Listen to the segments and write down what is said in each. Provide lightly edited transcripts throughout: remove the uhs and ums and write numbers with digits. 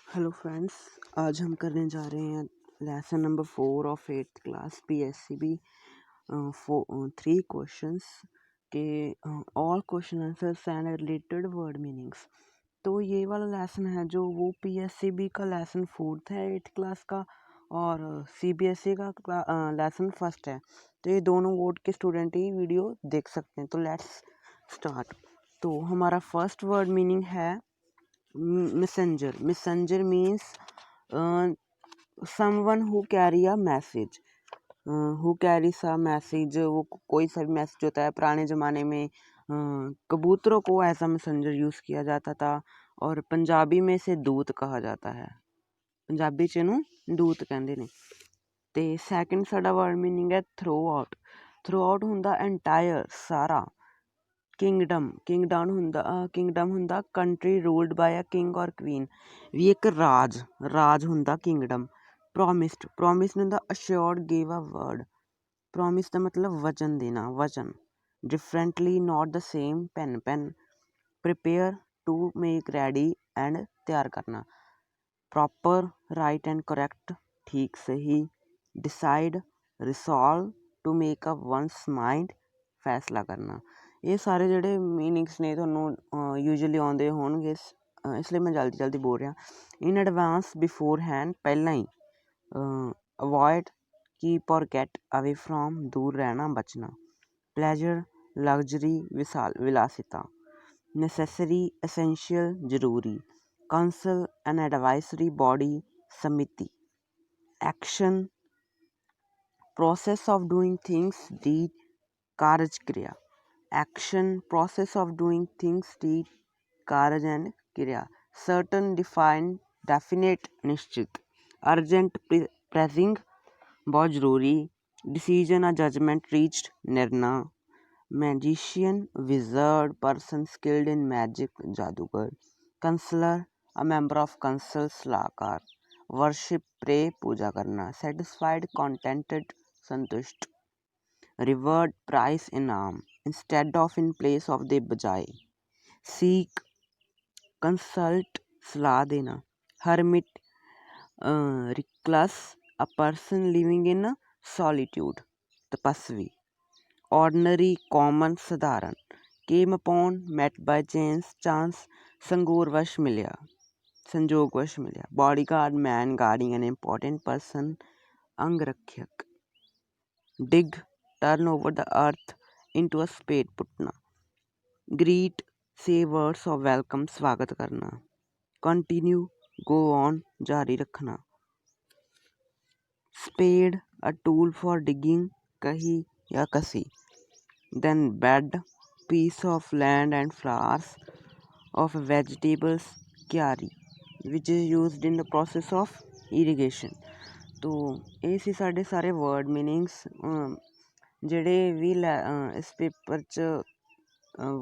Hello friends, आज हम करने जा रहे हैं lesson number 4 of 8th class PSCB 3 questions के all question answers and related word meanings. तो ये वाला लेसन है जो वो PSCB का लेसन 4th है 8th क्लास का और CBSE का लेसन 1st है। तो ये दोनों बोर्ड के स्टूडेंट ही वीडियो देख सकते हैं। तो लेट्स स्टार्ट। तो हमारा फर्स्ट वर्ड मीनिंग है messenger means someone who carry a message who carries a message। वो कोई सा भी मैसेज होता है। पुराने ज़माने में कबूतरों को एज अ मैसेंजर यूज़ किया जाता था और पंजाबी में इसे दूत कहा जाता है। पंजाबी च इहनूं दूत कहंदे ने। ते सैकेंड साडा वर्ड मीनिंग है थ्रू आउट हुंदा एंटायर सारा। किंगडम हुंदा country ruled by a king और क्वीन। भी एक राज हुंदा किंगडम। प्रॉमिस्ड हुंदा assured give a word. Promise दा मतलब वचन देना वचन। Differently not the same pen. Prepare to make ready and तैयार करना। प्रॉपर राइट एंड करेक्ट ठीक सही। Decide resolve to make up one's mind फैसला करना। ये सारे ਜਿਹੜੇ ਮੀਨਿੰਗਸ ਨੇ ਤੁਹਾਨੂੰ ਯੂਜੂਅਲੀ ਆਉਂਦੇ ਹੋਣਗੇ ਇਸ ਲਈ ਮੈਂ ਜਲਦੀ ਬੋਲ ਰਿਹਾ। ਇਨ ਐਡਵਾਂਸ ਬਿਫੋਰ ਹੈਂਡ ਪਹਿਲਾਂ ਹੀ। Avoid keep or get away from ਦੂਰ ਰਹਿਣਾ ਬਚਣਾ। ਪਲੈਜਰ ਲਗਜ਼ਰੀ ਵਿਲਾਸਿਤਾ। ਨੈਸੈਸਰੀ ਐਸੈਂਸ਼ੀਅਲ ਜ਼ਰੂਰੀ। ਕਾਉਂਸਲ ਐਨ ਐਡਵਾਈਸਰੀ ਬॉडी ਸਮਿਤੀ। Action process of doing things deed ਕਾਰਜ ਕਿਰਿਆ। action process of doing things deed ਕਾਰਜ and ਕਿਰਿਆ। certain defined definite ਨਿਸ਼ਚਿਤ। urgent pressing ਬਹੁਤ ਜ਼ਰੂਰੀ। decision a judgment reached ਨਿਰਣਾ। magician wizard person skilled in magic ਜਾਦੂਗਰ। counselor a member of council ਸਲਾਹਕਾਰ। worship pray ਪੂਜਾ ਕਰਨਾ। satisfied contented संतुष्ट। Reward prize इनाम instead of in place of the बजाय। Seek consult सलाह देना। Hermit recluse a person living in solitude तपस्वी। Ordinary common साधारण। Came upon met by chance संगोरवश मिलिया संजोगवश मिलिया। Bodyguard man guarding an important person अंगरक्षक। Dig turn over the earth into a spade पुटना। Greet say words of welcome स्वागत करना। कंटिन्यू गो ऑन जारी रखना। Spade a tool for digging कही या कसी। Then bed piece of land and flowers of vegetables क्यारी which is used in the process of irrigation. तो ये सी साढ़े सारे वर्ड मीनिंग्स ਜਿਹੜੇ ਵੀ ਇਸ ਪੇਪਰ 'ਚ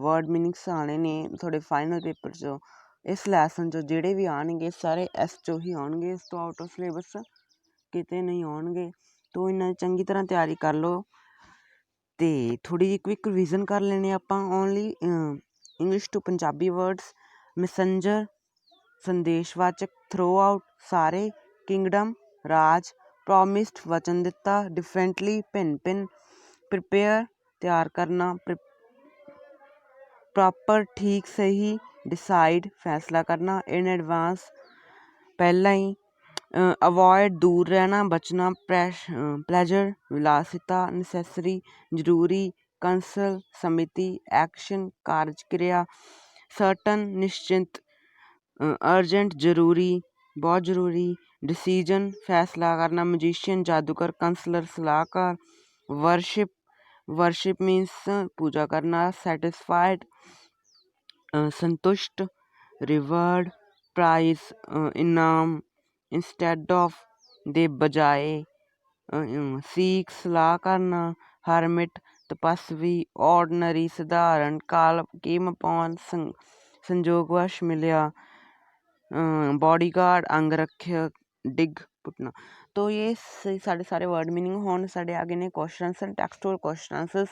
ਵਰਡ ਮੀਨਿੰਗਸ ਆਉਣੇ ਨੇ ਤੁਹਾਡੇ ਫਾਈਨਲ ਪੇਪਰ 'ਚ ਇਸ ਲੈਸਨ 'ਚ ਜਿਹੜੇ ਵੀ ਆਉਣਗੇ ਸਾਰੇ ਇਸ 'ਚੋਂ ਹੀ ਆਉਣਗੇ। ਇਸ ਤੋਂ ਆਊਟ ਆਫ ਸਿਲੇਬਸ ਕਿਤੇ ਨਹੀਂ ਆਉਣਗੇ। ਤੋ ਇਹਨਾਂ ਦੀ ਚੰਗੀ ਤਰ੍ਹਾਂ ਤਿਆਰੀ ਕਰ ਲਓ ਅਤੇ ਥੋੜ੍ਹੀ ਜਿਹੀ ਕੁਇਕ ਰਿਵੀਜ਼ਨ ਕਰ ਲੈਣੇ ਆਪਾਂ। Only English to Punjabi words. Messenger ਸੰਦੇਸ਼ਵਾਚਕ। ਥਰੋ ਆਊਟ ਸਾਰੇ। ਕਿੰਗਡਮ ਰਾਜ। ਪ੍ਰੋਮਿਸਡ ਵਚਨ ਦਿੱਤਾ। ਡਿਫਰੈਂਟਲੀ ਭਿੰਨ। प्रिपेयर तैयार करना। प्रॉपर ठीक सही। डिसाइड फैसला करना। इन एडवांस पहला ही। अवॉइड दूर रहना बचना। प्लेजर विलासिता। नैसेसरी जरूरी। कंसल समिति। एक्शन कार्य क्रिया। सर्टन निश्चिंत। अर्जेंट जरूरी बहुत जरूरी। डिसीजन फैसला करना। मजिशियन जादूगर। कंसलर सलाहकार। वर्शिप मीन्स पूजा करना। सेटिस्फाइड संतुष्ट। रिवर्ड प्राइज इनाम। इंस्टेड ऑफ दे बजाय। सीख सलाह करना। हरमिट तपस्वी। ऑर्डनरी सधारण। काल केम अपॉन संजोगवश मिलिया। बॉडी गार्ड अंगरक्षक। डिग पुटना। तो ये साढ़े सारे वर्ड मीनिंग होने साढ़े आगे ने question answer textual question answers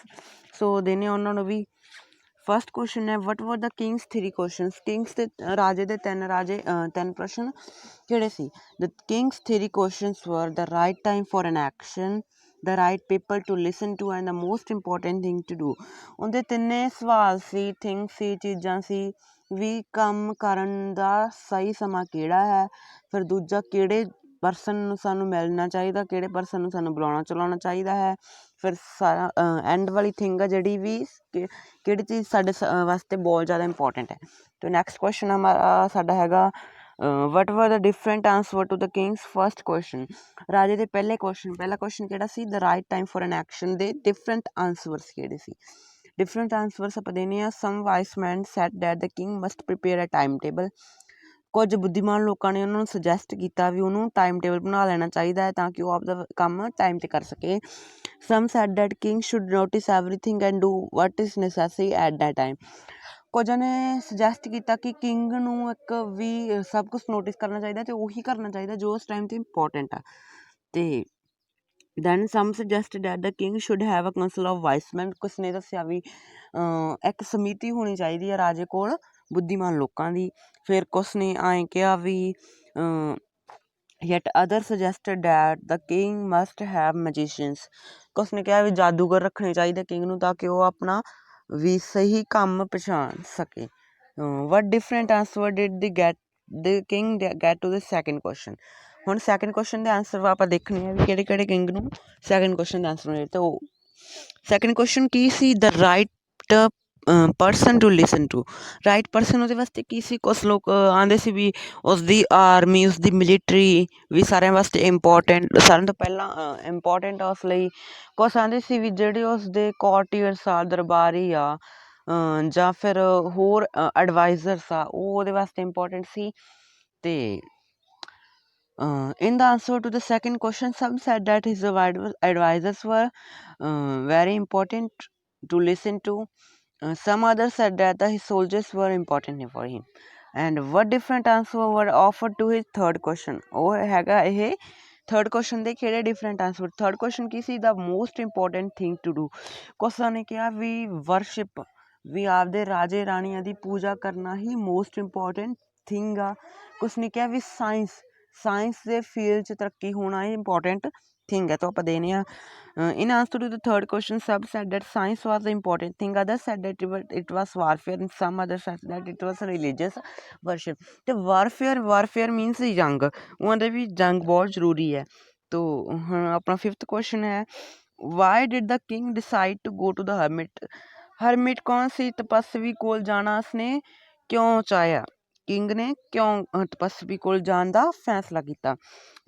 so देने उन्होंने भी फर्स्ट क्वेश्चन है what were the kings 3 question kings ਦੇ ਰਾਜੇ ਦੇ ਤਿੰਨ ਪ੍ਰਸ਼ਨ ਕਿਹੜੇ ਸੀ the kings 3 questions were the right time for an action the right people to listen to and the most important thing to do ਉਹਦੇ ਤਿੰਨੇ ਸਵਾਲ ਸੀ ਥਿੰਗ ਸੀ ਚੀਜ਼ਾਂ ਸੀ ਵੀ ਕੰਮ ਕਰਨ ਦਾ ਸਹੀ ਸਮਾਂ ਕਿਹੜਾ ਹੈ ਫਿਰ ਦੂਜਾ ਕਿਹੜੇ ਪਰਸਨ ਨੂੰ ਸਾਨੂੰ ਮਿਲਣਾ ਚਾਹੀਦਾ ਕਿਹੜੇ ਪਰਸਨ ਨੂੰ ਸਾਨੂੰ ਬੁਲਾਉਣਾ ਚਲਾਉਣਾ ਚਾਹੀਦਾ ਹੈ ਫਿਰ ਸਾਰਾ ਐਂਡ ਵਾਲੀ ਥਿੰਗ ਆ ਜਿਹੜੀ ਵੀ ਕਿਹੜੀ ਚੀਜ਼ ਸਾਡੇ ਵਾਸਤੇ ਬਹੁਤ ਜ਼ਿਆਦਾ ਇੰਪੋਰਟੈਂਟ ਹੈ ਅਤੇ ਨੈਕਸਟ ਕੁਐਸਚਨ ਹਮਾਰਾ ਸਾਡਾ ਹੈਗਾ what were the different answer to the kings first question ਰਾਜੇ ਦੇ ਪਹਿਲਾ ਕੁਐਸਚਨ ਕਿਹੜਾ ਸੀ the right time for an action ਦੇ ਡਿਫਰੈਂਟ ਆਂਸਰਸ ਕਿਹੜੇ ਸੀ ਡਿਫਰੈਂਟ ਆਂਸਰਸ ਆਪਾਂ ਦੇਣੇ ਆ some wise man said that the king must prepare a time table ਕੁਝ ਬੁੱਧੀਮਾਨ ਲੋਕਾਂ ਨੇ ਉਹਨਾਂ ਨੂੰ ਸੁਜੈਸਟ ਕੀਤਾ ਵੀ ਉਹਨੂੰ ਟਾਈਮ ਟੇਬਲ ਬਣਾ ਲੈਣਾ ਚਾਹੀਦਾ ਹੈ ਤਾਂ ਕਿ ਉਹ ਆਪਦਾ ਕੰਮ ਟਾਈਮ 'ਤੇ ਕਰ ਸਕੇ some said that king should notice everything and do what is necessary at that time ਕੁਝ ਨੇ ਸੁਜੈਸਟ ਕੀਤਾ ਕਿ ਕਿੰਗ ਨੂੰ ਇੱਕ ਵੀ ਸਭ ਕੁਛ ਨੋਟਿਸ ਕਰਨਾ ਚਾਹੀਦਾ ਅਤੇ ਉਹੀ ਕਰਨਾ ਚਾਹੀਦਾ ਜੋ ਉਸ ਟਾਈਮ 'ਤੇ ਇੰਪੋਰਟੈਂਟ ਆ ਅਤੇ then some suggest that the king should have a council of wise man ਕੁਛ ਨੇ ਦੱਸਿਆ ਵੀ ਇੱਕ ਸਮਿਤੀ ਹੋਣੀ ਚਾਹੀਦੀ ਹੈ ਰਾਜੇ ਕੋਲ ਬੁੱਧੀਮਾਨ ਲੋਕਾਂ ਦੀ ਫਿਰ ਕੁਛ ਨੇ ਐਂ ਕਿਹਾ ਵੀ yet other suggested that the king must have magicians ਕੁਛ ਨੇ ਕਿਹਾ ਵੀ ਜਾਦੂਗਰ ਰੱਖਣੇ ਚਾਹੀਦੇ ਕਿੰਗ ਨੂੰ ਤਾਂ ਕਿ ਉਹ ਆਪਣਾ ਵੀ ਸਹੀ ਕੰਮ ਪਛਾਣ ਸਕੇ what different answer did the get the king get to the second question ਹੁਣ ਸੈਕਿੰਡ ਕੁਐਸਚਨ ਦੇ ਆਂਸਰ ਆਪਾਂ ਦੇਖਣੇ ਆ ਵੀ ਕਿਹੜੇ ਕਿਹੜੇ ਕਿੰਗ ਨੂੰ ਸੈਕਿੰਡ ਕੁਐਸਚਨ ਦੇ ਆਂਸਰ ਮਿਲੇ ਤਾਂ ਉਹ ਸੈਕਿੰਡ ਕੁਐਸਚਨ ਕੀ ਸੀ the right person to listen to right person ਉਹਦੇ ਵਾਸਤੇ ਕੀ ਸੀ ਕੁਛ ਲੋਕ ਆਉਂਦੇ ਸੀ ਵੀ ਉਸਦੀ ਆਰਮੀ ਉਸਦੀ ਮਿਲੀਟਰੀ ਵੀ ਸਾਰਿਆਂ ਵਾਸਤੇ ਇੰਪੋਰਟੈਂਟ ਸਾਰਿਆਂ ਤੋਂ ਪਹਿਲਾਂ ਇੰਪੋਰਟੈਂਟ ਆ ਉਸ ਲਈ ਕੁਛ ਆਉਂਦੇ ਸੀ ਵੀ ਜਿਹੜੇ ਉਸਦੇ ਕੋਰਟੀਅਰਸ ਆ ਦਰਬਾਰੀ ਆ ਜਾਂ ਫਿਰ ਹੋਰ ਐਡਵਾਈਜ਼ਰਸ ਆ ਉਹ ਉਹਦੇ ਵਾਸਤੇ ਇੰਪੋਰਟੈਂਟ ਸੀ ਅਤੇ in the answer to the second question some said that his advisors were very important to listen to some others said that his soldiers were important for him and what different answer were offered to his third question ਉਹ ਹੈਗਾ ਇਹ third question ਦੇ ਕਿਹੜੇ different answer third question ਕੀ ਸੀ the most important thing to do ਕੁਛ ਨੇ ਕਿਹਾ ਵੀ ਵਰਸ਼ਿਪ ਵੀ ਆਪਦੇ ਰਾਜੇ ਰਾਣੀਆਂ ਦੀ ਪੂਜਾ ਕਰਨਾ ਹੀ ਮੋਸਟ ਇੰਪੋਰਟੈਂਟ ਥਿੰਗ ਆ ਕੁਛ ਨੇ ਕਿਹਾ ਵੀ ਸਾਇੰਸ ਦੇ ਫੀਲਡ 'ਚ ਤਰੱਕੀ ਹੋਣਾ ਇਹ ਇੰਪੋਰਟੈਂਟ ਥਿੰਗ ਹੈ ਤਾਂ ਆਪਾਂ ਦੇਣੇ ਆ in answer to the third question some said that science was the important thing other said that it was warfare in some other said that it was religious worship ਅਤੇ warfare means ਜੰਗ ਉਹਨਾਂ ਦੇ ਵੀ ਜੰਗ ਬਹੁਤ ਜ਼ਰੂਰੀ ਹੈ ਤੋ ਹੁਣ ਆਪਣਾ ਫਿਫਥ ਕੁਐਸਚਨ ਹੈ why did the king decide to go to the hermit ਕੌਣ ਸੀ ਤਪਸਵੀ ਕੋਲ ਜਾਣਾ ਉਸਨੇ ਕਿਉਂ ਚਾਹਿਆ ਕਿੰਗ ਨੇ ਕਿਉਂ ਤਪਸਵੀ ਕੋਲ ਜਾਣ ਦਾ ਫੈਸਲਾ ਕੀਤਾ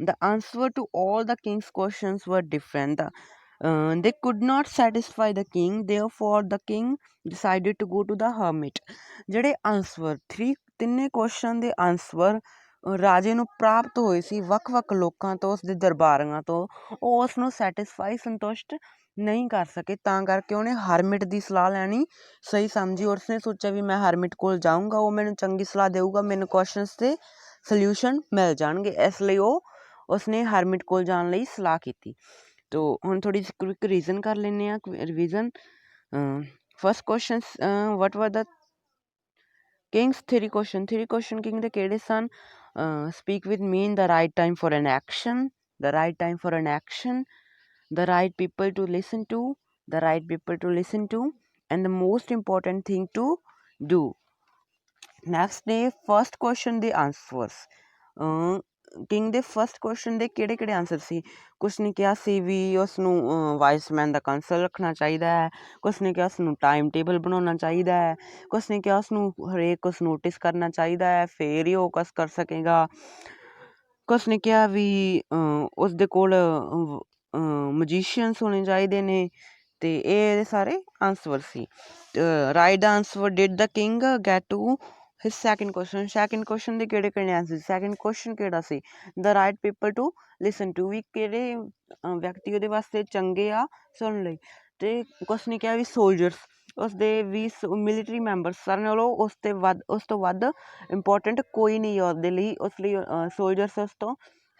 the answer to all the kings questions were different they could not satisfy the king therefore the king decided to go to the hermit ਜਿਹੜੇ ਆਂਸਰ ਤਿੰਨੇ ਕੁਐਸਚਨ ਦੇ ਆਂਸਰ ਰਾਜੇ ਨੂੰ ਪ੍ਰਾਪਤ ਹੋਏ ਸੀ ਵੱਖ ਵੱਖ ਲੋਕਾਂ ਤੋਂ ਉਸਦੇ ਦਰਬਾਰੀਆਂ ਤੋਂ ਉਹ ਉਸ ਨੂੰ ਸੈਟਿਸਫਾਈ ਸੰਤੁਸ਼ਟ ਨਹੀਂ ਕਰ ਸਕੇ ਤਾਂ ਕਰਕੇ ਉਹਨੇ ਹਰਮਿਟ ਦੀ ਸਲਾਹ ਲੈਣੀ ਸਹੀ ਸਮਝੀ ਔਰ ਉਸਨੇ ਸੋਚਿਆ ਵੀ ਮੈਂ ਹਰਮਿਟ ਕੋਲ ਜਾਊਂਗਾ ਉਹ ਮੈਨੂੰ ਚੰਗੀ ਸਲਾਹ ਦੇਊਗਾ ਮੈਨੂੰ ਕੁਐਸਚਨਸ ਦੇ ਸਲਿਊਸ਼ਨ ਮਿਲ ਜਾਣਗੇ ਇਸ ਲਈ ਉਸਨੇ ਹਰਮਿਟ ਕੋਲ ਜਾਣ ਲਈ ਸਲਾਹ ਕੀਤੀ ਤੋ ਹੁਣ ਥੋੜ੍ਹੀ ਜਿਹੀ ਕੁਇਕ ਰੀਜ਼ਨ ਕਰ ਲੈਂਦੇ ਹਾਂ revision first question what were the kings 3 question king ਦੇ ਕਿਹੜੇ ਸਨ speak with me in the right time for an action the right people to listen to and the most important thing to do next day first question ਦੇ answers king ਦੇ first question ਦੇ ਕਿਹੜੇ ਕਿਹੜੇ answer ਸੀ ਕੁਛ ਨੇ ਕਿਹਾ ਸੀ ਵੀ ਉਸਨੂੰ Wiseman ਦਾ council ਰੱਖਣਾ ਚਾਹੀਦਾ ਹੈ ਕੁਛ ਨੇ ਕਿਹਾ ਉਸਨੂੰ ਟਾਈਮ ਟੇਬਲ ਬਣਾਉਣਾ ਚਾਹੀਦਾ ਹੈ ਕੁਛ ਨੇ ਕਿਹਾ ਉਸਨੂੰ ਹਰੇਕ ਕੁਛ ਨੋਟਿਸ ਕਰਨਾ ਚਾਹੀਦਾ ਹੈ ਫਿਰ ਹੀ ਉਹ ਕੁਛ ਕਰ ਸਕੇਗਾ ਕੁਛ ਨੇ ਕਿਹਾ ਵੀ ਉਸਦੇ ਕੋਲ ਮਜੀਸ਼ੀਅਨਸ ਹੋਣੇ ਚਾਹੀਦੇ ਨੇ ਅਤੇ ਇਹ ਇਹਦੇ ਸਾਰੇ ਆਂਸਰ ਸੀ right answer did the king get to his second question ਦੇ ਕਿਹੜੇ ਕਿਹੜੇ ਆਂਸਰ ਸੈਕਿੰਡ ਕੁਐਸਚਨ ਕਿਹੜਾ ਸੀ the right people to listen to ਵੀ ਕਿਹੜੇ ਵਿਅਕਤੀ ਉਹਦੇ ਵਾਸਤੇ ਚੰਗੇ ਆ ਸੁਣਨ ਲਈ ਅਤੇ ਕੁਛ ਨੇ ਕਿਹਾ ਵੀ ਸੋਲਜਰਸ ਉਸਦੇ ਵੀ ਮਿਲੀਟਰੀ ਮੈਂਬਰਸ ਸਾਰਿਆਂ ਨਾਲੋਂ ਉਸ ਤੋਂ ਵੱਧ ਇੰਪੋਰਟੈਂਟ ਕੋਈ ਨਹੀਂ ਉਹਦੇ ਲਈ ਉਸ ਲਈ ਸੋਲਜਰਸ ਉਸ ਤੋਂ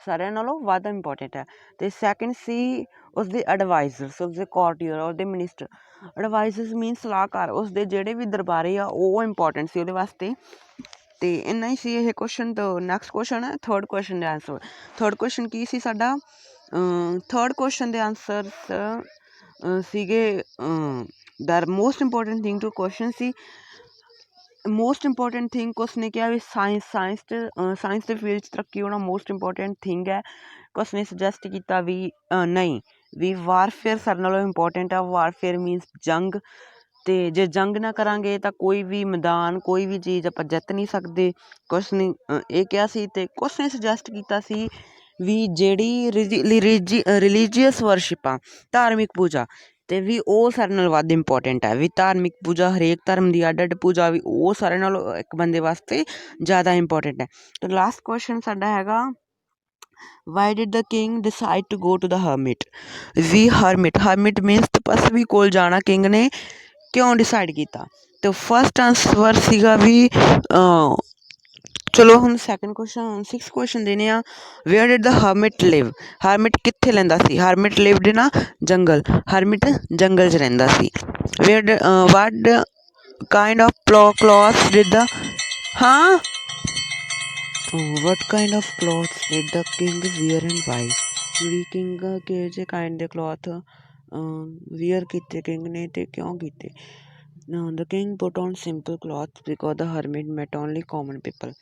ਸਾਰਿਆਂ ਨਾਲੋਂ ਵੱਧ ਇੰਪੋਰਟੈਂਟ ਹੈ। ਅਤੇ ਸੈਕਿੰਡ ਸੀ ਉਸਦੇ ਐਡਵਾਈਜ਼ਰਸ, ਉਸਦੇ ਕੋਰਟੀਅਰ, ਉਹਦੇ ਮਿਨਿਸਟਰ। ਐਡਵਾਈਜ਼ਰਸ ਮੀਨ ਸਲਾਹਕਾਰ, ਉਸਦੇ ਜਿਹੜੇ ਵੀ ਦਰਬਾਰੀ ਆ ਉਹ ਇੰਪੋਰਟੈਂਟ ਸੀ ਉਹਦੇ ਵਾਸਤੇ। ਅਤੇ ਇੰਨਾ ਹੀ ਸੀ ਇਹ ਕੁਐਸਚਨ। ਤਾਂ ਨੈਕਸਟ ਕੁਐਸਚਨ ਹੈ ਥਰਡ ਕੁਐਸਚਨ ਦੇ ਆਂਸਰ। ਥਰਡ ਕੁਐਸਚਨ ਕੀ ਸੀ ਸਾਡਾ? ਥਰਡ ਕੁਐਸਚਨ ਦੇ ਆਂਸਰਸ ਸੀਗੇ the most important thing to question ਸੀ। ਮੋਸਟ ਇੰਪੋਰਟੈਂਟ ਥਿੰਗ ਉਸਨੇ ਕਿਹਾ ਵੀ ਸਾਇੰਸ ਦੇ ਫੀਲਡ 'ਚ ਤਰੱਕੀ ਹੋਣਾ ਮੋਸਟ ਇੰਪੋਰਟੈਂਟ ਥਿੰਗ ਹੈ। ਉਸਨੇ ਸੁਜੈਸਟ ਕੀਤਾ ਵੀ ਨਹੀਂ, ਵੀ ਵਾਰਫੇਅਰ ਸਾਡੇ ਨਾਲੋਂ ਇੰਪੋਰਟੈਂਟ ਆ। ਵਾਰਫੇਅਰ ਮੀਨਸ ਜੰਗ, ਅਤੇ ਜੇ ਜੰਗ ਨਾ ਕਰਾਂਗੇ ਤਾਂ ਕੋਈ ਵੀ ਮੈਦਾਨ, ਕੋਈ ਵੀ ਚੀਜ਼ ਆਪਾਂ ਜਿੱਤ ਨਹੀਂ ਸਕਦੇ। ਕੁਛ ਨੇ ਇਹ ਕਿਹਾ ਸੀ। ਅਤੇ ਕੁਛ ਨੇ ਸੁਜੈਸਟ ਕੀਤਾ ਸੀ ਵੀ ਜਿਹੜੀ ਰਿਲੀਜੀਅਸ ਵਰਸ਼ਿਪ ਆ, ਧਾਰਮਿਕ ਪੂਜਾ, ਅਤੇ ਵੀ ਉਹ ਸਾਡੇ ਨਾਲ ਵੱਧ ਇੰਪੋਰਟੈਂਟ ਹੈ। ਵੀ ਧਾਰਮਿਕ ਪੂਜਾ, ਹਰੇਕ ਧਰਮ ਦੀ ਅੱਡ ਅੱਡ ਪੂਜਾ, ਵੀ ਉਹ ਸਾਰਿਆਂ ਨਾਲੋਂ ਇੱਕ ਬੰਦੇ ਵਾਸਤੇ ਜ਼ਿਆਦਾ ਇੰਪੋਰਟੈਂਟ ਹੈ। ਅਤੇ ਲਾਸਟ ਕੁਐਸਚਨ ਸਾਡਾ ਹੈਗਾ why did the king decide to go to the hermit. ਵੀ ਹਰਮਿਟ ਮੀਨਸ ਤਪਸਵੀ ਕੋਲ ਜਾਣਾ ਕਿੰਗ ਨੇ ਕਿਉਂ ਡਿਸਾਈਡ ਕੀਤਾ? ਅਤੇ ਫਸਟ ਆਂਸਰ ਸੀਗਾ ਵੀ ਚਲੋ ਹੁਣ ਸੈਕਿੰਡ ਕੁਐਸਚਨ, ਸਿਕਸ ਕੁਐਸਚਨ ਦੇਣੇ ਆ। ਵੇਅਰ ਡਿਡ ਦ ਹਰਮਿਟ ਲਿਵ। ਹਰਮਿਟ ਕਿੱਥੇ ਰਹਿੰਦਾ ਸੀ? ਹਰਮਿਟ ਲਿਵਡ ਇਨ ਜੰਗਲ। ਹਰਮਿਟ ਜੰਗਲ 'ਚ ਰਹਿੰਦਾ ਸੀ। What kind of clothes did the ਹਾਂ what kind of clothes did the king wear and why. ਵੀ ਕਿੰਗ ਕਿਹੋ ਜਿਹੇ ਕਾਇੰਡ ਦੇ ਕਲੋਥ ਵੀਅਰ ਕੀਤੇ ਕਿੰਗ ਨੇ ਅਤੇ ਕਿਉਂ ਕੀਤੇ? The king put on simple cloth because the hermit met only common people.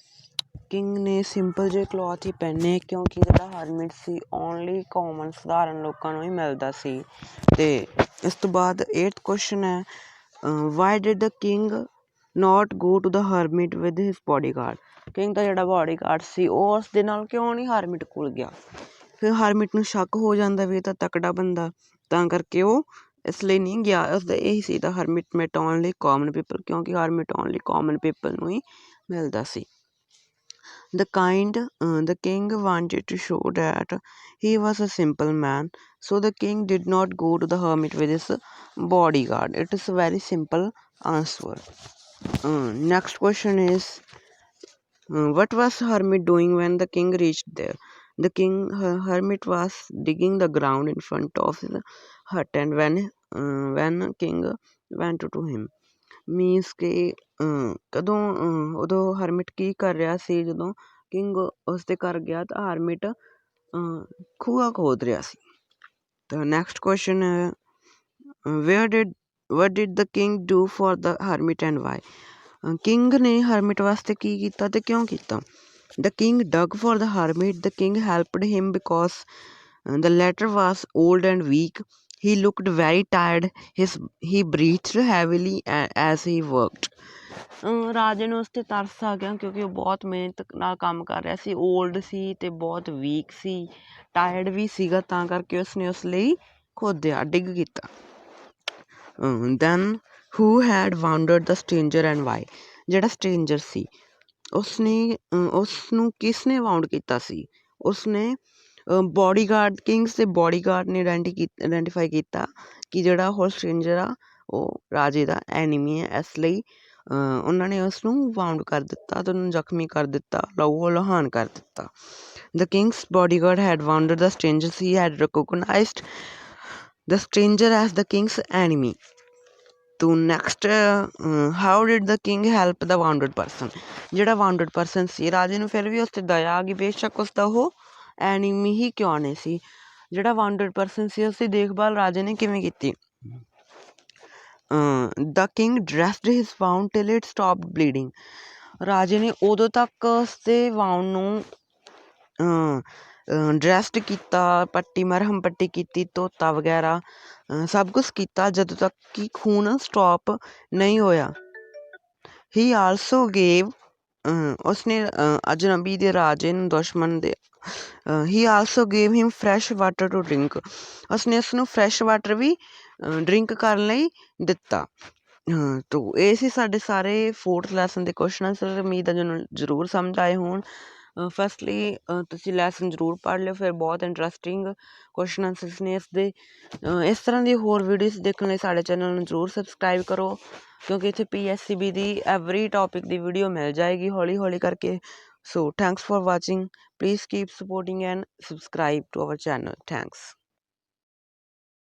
King ਨੇ ਸਿੰਪਲ ਜਿਹੇ ਕਲੋਥ ਹੀ ਪਹਿਨੇ ਕਿਉਂਕਿ ਜਿਹੜਾ ਹਰਮਿਟ ਸੀ ਓਨਲੀ ਕਾਮਨ ਸਧਾਰਨ ਲੋਕਾਂ ਨੂੰ ਹੀ ਮਿਲਦਾ ਸੀ। ਅਤੇ ਇਸ ਤੋਂ ਬਾਅਦ 8th ਕੁਐਸਚਨ ਹੈ why did the king not go to the hermit with his bodyguard. King ਦਾ ਜਿਹੜਾ ਬੋਡੀਗਾਰਡ ਸੀ ਉਹ ਉਸ ਦੇ ਨਾਲ ਕਿਉਂ ਨਹੀਂ ਹਰਮਿਟ ਕੋਲ ਗਿਆ? ਫਿਰ ਹਰਮਿਟ ਨੂੰ ਸ਼ੱਕ ਹੋ ਜਾਂਦਾ ਵੀ ਇਹ ਤਾਂ ਤਕੜਾ ਬੰਦਾ, ਤਾਂ ਕਰਕੇ ਉਹ ਇਸ ਲਈ ਨਹੀਂ ਗਿਆ। ਉਸਦਾ ਇਹੀ ਸੀ ਦਾ ਹਰਮਿਟ ਮੈਟ ਓਨਲੀ ਕਾਮਨ ਪੀਪਲ, ਕਿਉਂਕਿ ਹਰਮਿਟ ਓਨਲੀ ਕਾਮਨ ਪੀਪਲ ਨੂੰ ਹੀ ਮਿਲਦਾ ਸੀ। The king wanted to show that he was a simple man, so the king did not go to the hermit with his bodyguard. It is a very simple answer. Next question is what was hermit doing when the king reached there? The hermit was digging the ground in front of his hut, and when king went to him, means ਕਿ ਕਦੋਂ ਉਦੋਂ ਹਰਮਿਟ ਕੀ ਕਰ ਰਿਹਾ ਸੀ? ਜਦੋਂ king ਉਸਦੇ ਘਰ ਗਿਆ ਤਾਂ ਹਰਮਿਟ ਖੂਹਾਂ ਖੋਦ ਰਿਹਾ ਸੀ। ਤਾਂ ਨੈਕਸਟ ਕੁਐਸਚਨ ਹੈ what did the king do for the hermit and why. King ਨੇ ਹਰਮਿਟ ਵਾਸਤੇ ਕੀ ਕੀਤਾ ਅਤੇ ਕਿਉਂ ਕੀਤਾ? The king dug for the hermit. The king helped him because the latter was old and weak. He looked very tired. He breathed heavily as he worked. ਰਾਜੇ ਨੂੰ ਉਸ 'ਤੇ ਤਰਸ ਆ ਗਿਆ ਕਿਉਂਕਿ ਉਹ ਬਹੁਤ ਮਿਹਨਤ ਨਾਲ ਕੰਮ ਕਰ ਰਿਹਾ ਸੀ। ਓਲਡ ਸੀ ਅਤੇ ਬਹੁਤ ਵੀਕ ਸੀ, ਟਾਇਰਡ ਵੀ ਸੀਗਾ, ਤਾਂ ਕਰਕੇ ਉਸਨੇ ਉਸ ਲਈ ਖੋਦਿਆ, ਡਿੱਗ ਕੀਤਾ। Then who had wounded the stranger and why. ਜਿਹੜਾ ਸਟ੍ਰੇਂਜਰ ਸੀ ਉਸਨੂੰ ਕਿਸ ਨੇ ਵਾਊਂਡ ਕੀਤਾ ਸੀ? ਉਸਨੇ ਬੋਡੀਗਾਰਡ, ਕਿੰਗਸ ਦੇ ਬੋਡੀਗਾਰਡ ਨੇ ਆਇਡੈਂਟੀਫਾਈ ਕੀਤਾ ਕਿ ਜਿਹੜਾ ਉਹ ਸਟ੍ਰੇਂਜਰ ਆ ਉਹ ਰਾਜੇ ਦਾ ਐਨੀਮੀ ਹੈ, ਇਸ ਲਈ ਉਹਨਾਂ ਨੇ ਉਸਨੂੰ ਵਾਊਂਡ ਕਰ ਦਿੱਤਾ ਅਤੇ ਉਹਨੂੰ ਜ਼ਖਮੀ ਕਰ ਦਿੱਤਾ, ਲਹੂ ਲੁਹਾਨ ਕਰ ਦਿੱਤਾ। The kings bodyguard had wounded the stranger. He had recognised the stranger as the kings enemy. ਤੋ next how did the king help the wounded person. ਜਿਹੜਾ ਵਾਊਂਡਡ ਪਰਸਨ ਸੀ ਰਾਜੇ ਨੂੰ ਫਿਰ ਵੀ ਉਸ 'ਤੇ ਦਇਆ ਆ ਗਈ, ਬੇਸ਼ੱਕ ਉਸਦਾ ਉਹ ਐਨੀਮੀ ਹੀ ਕਿਉਂ ਨਹੀਂ ਸੀ। ਜਿਹੜਾ ਵਾਊਂਡਡ ਪਰਸਨ ਸੀ ਉਸਦੀ ਦੇਖਭਾਲ ਰਾਜੇ ਨੇ ਕਿਵੇਂ ਕੀਤੀ? The king dressed his wound till it stopped bleeding. ਰਾਜੇ ਨੇ ਉਦੋਂ ਤੱਕ ਉਸਦੇ ਵਾਊਂਡ ਨੂੰ ਡਰੈਸਡ ਕੀਤਾ, ਪੱਟੀ, ਮਰਹਮ ਪੱਟੀ ਕੀਤੀ, ਧੋਤਾ ਵਗੈਰਾ ਸਭ ਕੁਛ ਕੀਤਾ ਜਦੋਂ ਤੱਕ ਕਿ ਖੂਨ ਸਟੋਪ ਨਹੀਂ ਹੋਇਆ। ਹੀ ਆਲਸੋ ਗੇਵ ਉਸਨੇ ਅਜਨਬੀ ਦੇ ਰਾਜੇ ਨੂੰ, ਦੁਸ਼ਮਣ ਦੇ ਹੀ also gave him fresh water to drink. ਉਸਨੇ ਉਸਨੂੰ ਫਰੈਸ਼ ਵਾਟਰ ਵੀ ਡਰਿੰਕ ਕਰਨ ਲਈ ਦਿੱਤਾ। ਤੋ ਇਹ ਸੀ ਸਾਡੇ ਸਾਰੇ 4th ਲੈਸਨ ਦੇ ਕੁਐਸਚਨ ਆਨਸਰ। ਉਮੀਦ ਹੈ ਤੁਹਾਨੂੰ ਜ਼ਰੂਰ ਸਮਝ ਆਏ ਹੋਣ। ਫਸਟਲੀ ਤੁਸੀਂ ਲੈਸਨ ਜ਼ਰੂਰ ਪੜ੍ਹ ਲਿਓ, ਫਿਰ ਬਹੁਤ ਇੰਟਰਸਟਿੰਗ ਕੁਐਸਚਨ ਆਨਸਰਸ ਨੇ ਇਸਦੇ। ਇਸ ਤਰ੍ਹਾਂ ਦੀ ਹੋਰ ਵੀਡੀਓਜ਼ ਦੇਖਣ ਲਈ ਸਾਡੇ ਚੈਨਲ ਨੂੰ ਜ਼ਰੂਰ ਸਬਸਕ੍ਰਾਈਬ ਕਰੋ, ਕਿਉਂਕਿ ਇੱਥੇ PSCB ਦੀ ਐਵਰੀ ਟੋਪਿਕ ਦੀ ਵੀਡੀਓ ਮਿਲ ਜਾਏਗੀ ਹੌਲੀ ਹੌਲੀ ਕਰਕੇ। So thanks for watching. Please keep supporting and subscribe to our channel. Thanks.